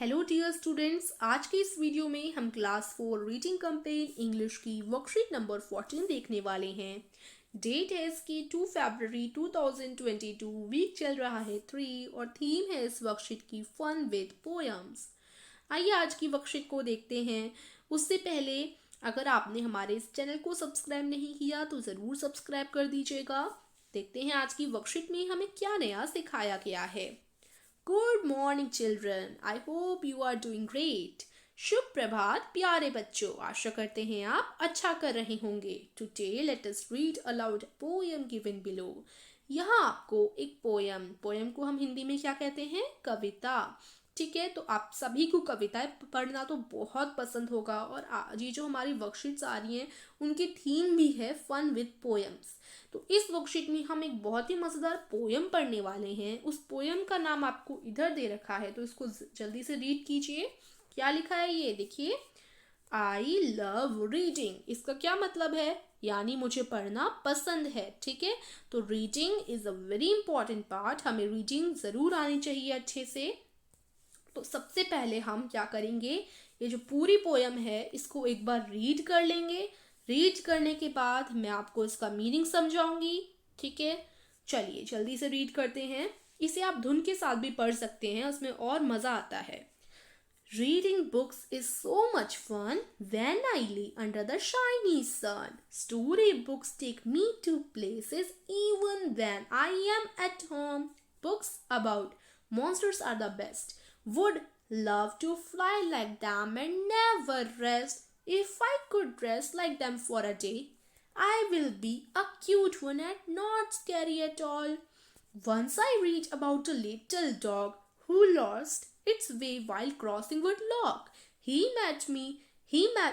Hello dear students, आज के इस वीडियो में हम क्लास 4 रीडिंग कैंपेन इंग्लिश की वर्कशीट नंबर 14 देखने वाले हैं। डेट है इसकी 2 फरवरी 2022, वीक चल रहा है 3 और थीम है इस वर्कशीट की फन विद पोएम्स। आइए आज की वर्कशीट को देखते हैं। उससे पहले अगर आपने हमारे इस चैनल को सब्सक्राइब नहीं किया तो ज़रूर सब्सक्राइब कर दीजिएगा। देखते हैं आज की वर्कशीट में हमें क्या नया सिखाया गया है। Good morning children, I hope you are doing great. शुभ प्रभात प्यारे बच्चों, आशा करते हैं आप अच्छा कर रहे होंगे। Today let us read aloud poem given below. यहाँ आपको एक पोएम को हम हिंदी में क्या कहते हैं? कविता। ठीक है, तो आप सभी को कविताएं पढ़ना तो बहुत पसंद होगा और आज ये जो हमारी वर्कशीट्स आ रही हैं उनकी थीम भी है फन विद पोएम्स। तो इस वर्कशीट में हम एक बहुत ही मज़ेदार पोएम पढ़ने वाले हैं। उस पोएम का नाम आपको इधर दे रखा है, तो इसको जल्दी से रीड कीजिए। क्या लिखा है ये देखिए, आई लव रीडिंग। इसका क्या मतलब है? यानी मुझे पढ़ना पसंद है। ठीक है, तो reading is a very important part. हमें रीडिंग ज़रूर आनी चाहिए अच्छे से। तो सबसे पहले हम क्या करेंगे, ये जो पूरी पोयम है इसको एक बार रीड कर लेंगे। रीड करने के बाद मैं आपको इसका मीनिंग समझाऊंगी। ठीक है, चलिए जल्दी से रीड करते हैं। इसे आप धुन के साथ भी पढ़ सकते हैं, उसमें और मज़ा आता है। Reading books is so much fun when I lay under the shiny sun. Storybooks take me to places even when I am at home. Books about monsters are the best. Would love to fly like them and never rest. If I could rest like them for a day, I will be a cute one and not scary at all. Once I read about a little dog who lost its way while crossing wood lock. He met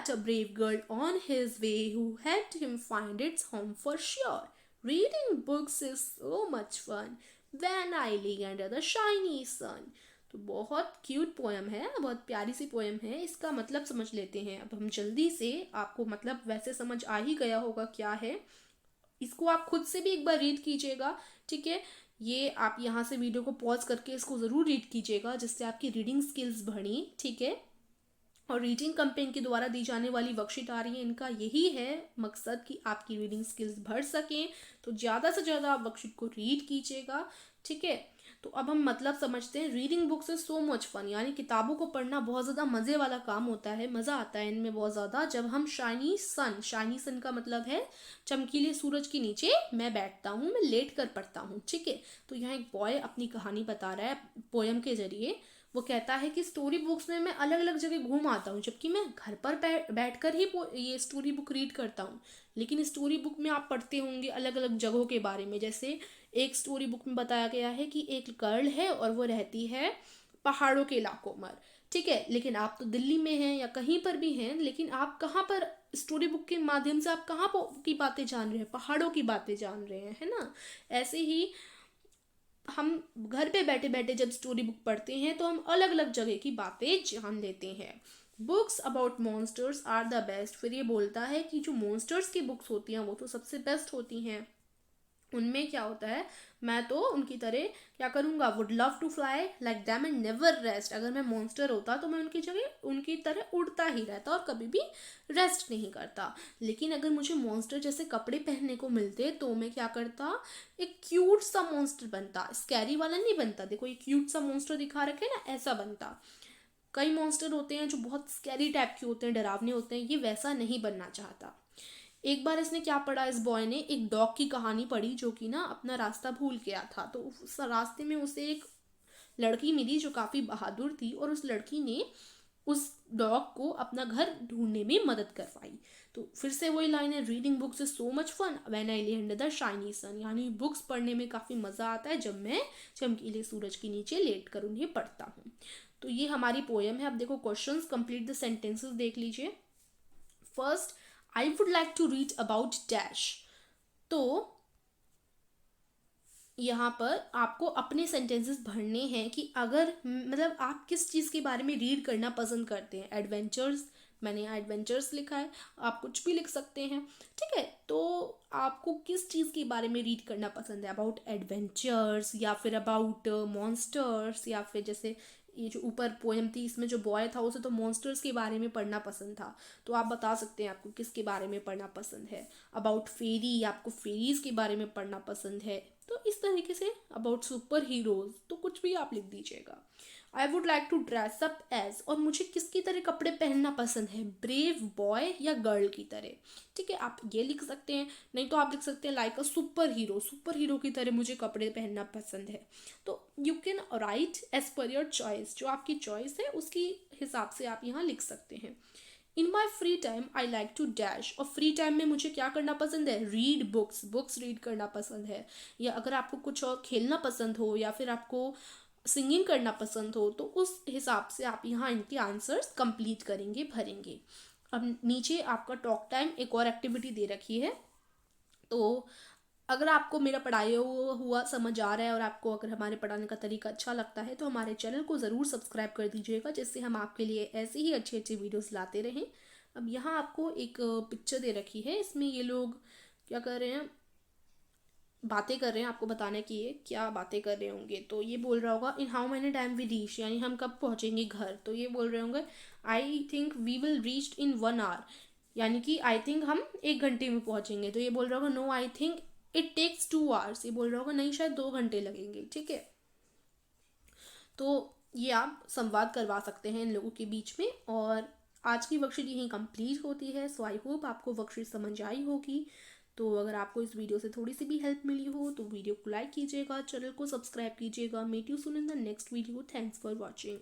a brave girl on his way who helped him find its home for sure. Reading books is so much fun when I lay under the shiny sun. तो बहुत cute poem है, बहुत प्यारी सी poem है। इसका मतलब समझ लेते हैं। अब हम जल्दी से, आपको मतलब वैसे समझ आ ही गया होगा क्या है। इसको आप खुद से भी एक बार रीड कीजिएगा। ठीक है, ये आप यहाँ से वीडियो को पॉज करके इसको ज़रूर रीड कीजिएगा, जिससे आपकी रीडिंग स्किल्स बढ़ी। ठीक है, और रीडिंग कैंपेन के द्वारा दी जाने वाली वर्कशीट आ रही है, इनका यही है मकसद कि आपकी रीडिंग स्किल्स बढ़ सकें। तो ज़्यादा से ज़्यादा आप वर्कशीट को रीड कीजिएगा। ठीक है, तो अब हम मतलब समझते हैं। Reading books is so much fun, यानी किताबों को पढ़ना बहुत ज़्यादा मज़े वाला काम होता है। मज़ा आता है इनमें बहुत ज़्यादा। जब हम शाइनी सन का मतलब है चमकीले सूरज के नीचे मैं बैठता हूँ, मैं लेट कर पढ़ता हूँ। ठीक है, तो यहाँ एक बॉय अपनी कहानी बता रहा है पोएम के जरिए। वो कहता है कि स्टोरी बुक्स में मैं अलग अलग जगह घूम आता हूँ, जबकि मैं घर पर बैठकर ही ये स्टोरी बुक रीड करता हूँ। लेकिन स्टोरी बुक में आप पढ़ते होंगे अलग अलग जगहों के बारे में। जैसे एक स्टोरी बुक में बताया गया है कि एक गर्ल है और वो रहती है पहाड़ों के इलाकों में। ठीक है, लेकिन आप तो दिल्ली में हैं या कहीं पर भी हैं, लेकिन आप कहाँ पर स्टोरी बुक के माध्यम से आप कहाँ की बातें जान रहे हैं? पहाड़ों की बातें जान रहे हैं, है ना। ऐसे ही हम घर पे बैठे बैठे जब स्टोरी बुक पढ़ते हैं तो हम अलग अलग जगह की बातें जान लेते हैं। Books about monsters are the best. फिर ये बोलता है कि जो मॉन्स्टर्स की बुक्स होती हैं वो तो सबसे बेस्ट होती हैं। उनमें क्या होता है, मैं तो उनकी तरह क्या करूँगा, would love to fly like them and never rest. अगर मैं मॉन्स्टर होता तो मैं उनकी जगह उनकी तरह उड़ता ही रहता और कभी भी रेस्ट नहीं करता। लेकिन अगर मुझे मॉन्स्टर जैसे कपड़े पहनने को मिलते तो मैं क्या करता, एक क्यूट सा मॉन्स्टर बनता। स्कैरी वाला नहीं बनता, देखो ये क्यूट सा मॉन्स्टर दिखा रखे ना, ऐसा बनता। कई मॉन्स्टर होते हैं जो बहुत स्कैरी टाइप के होते हैं, डरावने होते हैं, ये वैसा नहीं बनना चाहता। एक बार इसने क्या पढ़ा, इस बॉय ने एक डॉग की कहानी पढ़ी जो कि ना अपना रास्ता भूल गया था। तो उस रास्ते में उसे एक लड़की मिली जो काफ़ी बहादुर थी और उस लड़की ने उस डॉग को अपना घर ढूंढने में मदद करवाई। तो फिर से वही लाइन है, reading books is so much fun when I lay under the shiny सन। यानी बुक्स पढ़ने में काफ़ी मज़ा आता है जब मैं चमकीले सूरज के नीचे लेट कर उन्हें पढ़ता हूँ। तो ये हमारी पोएम है। अब देखो क्वेश्चंस, कंप्लीट द सेंटेंसेस देख लीजिए। First, I would like to read about dash. तो यहाँ पर आपको अपने सेंटेंसेस भरने हैं कि अगर मतलब आप किस चीज़ के बारे में रीड करना पसंद करते हैं। एडवेंचर्स, मैंने एडवेंचर्स लिखा है, आप कुछ भी लिख सकते हैं। ठीक है, तो आपको किस चीज़ के बारे में रीड करना पसंद है? अबाउट एडवेंचर्स या फिर अबाउट मॉन्स्टर्स या फिर जैसे ये जो ऊपर पोएम थी इसमें जो बॉय था उसे तो मॉन्स्टर्स के बारे में पढ़ना पसंद था, तो आप बता सकते हैं आपको किसके बारे में पढ़ना पसंद है। अबाउट फेरी, आपको फेरीज के बारे में पढ़ना पसंद है। तो इस तरीके से अबाउट सुपर हीरोज तो कुछ भी आप लिख दीजिएगा। I would like to dress up as, और मुझे किसकी तरह कपड़े पहनना पसंद है, ब्रेव बॉय या गर्ल की तरह। ठीक है, आप ये लिख सकते हैं, नहीं तो आप लिख सकते हैं like a super hero, super hero की तरह मुझे कपड़े पहनना पसंद है। तो you can write as per your choice, जो आपकी चॉइस है उसकी हिसाब से आप यहाँ लिख सकते हैं। In my free time I like to dash, और फ्री टाइम में मुझे क्या करना पसंद है, रीड बुक्स, बुक्स रीड करना पसंद है। या अगर आपको कुछ और खेलना पसंद हो या फिर आपको सिंगिंग करना पसंद हो तो उस हिसाब से आप यहाँ इनके आंसर्स कंप्लीट करेंगे, भरेंगे। अब नीचे आपका टॉक टाइम एक और एक्टिविटी दे रखी है। तो अगर आपको मेरा पढ़ाया हुआ समझ आ रहा है और आपको अगर हमारे पढ़ाने का तरीका अच्छा लगता है तो हमारे चैनल को ज़रूर सब्सक्राइब कर दीजिएगा, जिससे हम आपके लिए ऐसे ही अच्छी अच्छी वीडियोस लाते रहें। अब यहाँ आपको एक पिक्चर दे रखी है, इसमें ये लोग क्या कर रहे हैं, बातें कर रहे हैं। आपको बताने की है क्या बातें कर रहे होंगे। तो ये बोल रहा होगा in how many time we reach, यानी हम कब पहुंचेंगे घर। तो ये बोल रहे होंगे I think we will reach in 1 hour, यानी कि आई थिंक हम 1 घंटे में पहुंचेंगे। तो ये बोल रहा होगा no I think it takes 2 hours, ये बोल रहा होगा नहीं शायद 2 घंटे लगेंगे। ठीक है, तो ये आप संवाद करवा सकते हैं इन लोगों के बीच में। और आज की वर्कशीट यहीं कंप्लीट होती है। सो आई होप आपको वर्कशीट समझ आई होगी। तो अगर आपको इस वीडियो से थोड़ी सी भी हेल्प मिली हो तो वीडियो को लाइक कीजिएगा, चैनल को सब्सक्राइब कीजिएगा। Meet you soon in the next video. Thanks for watching.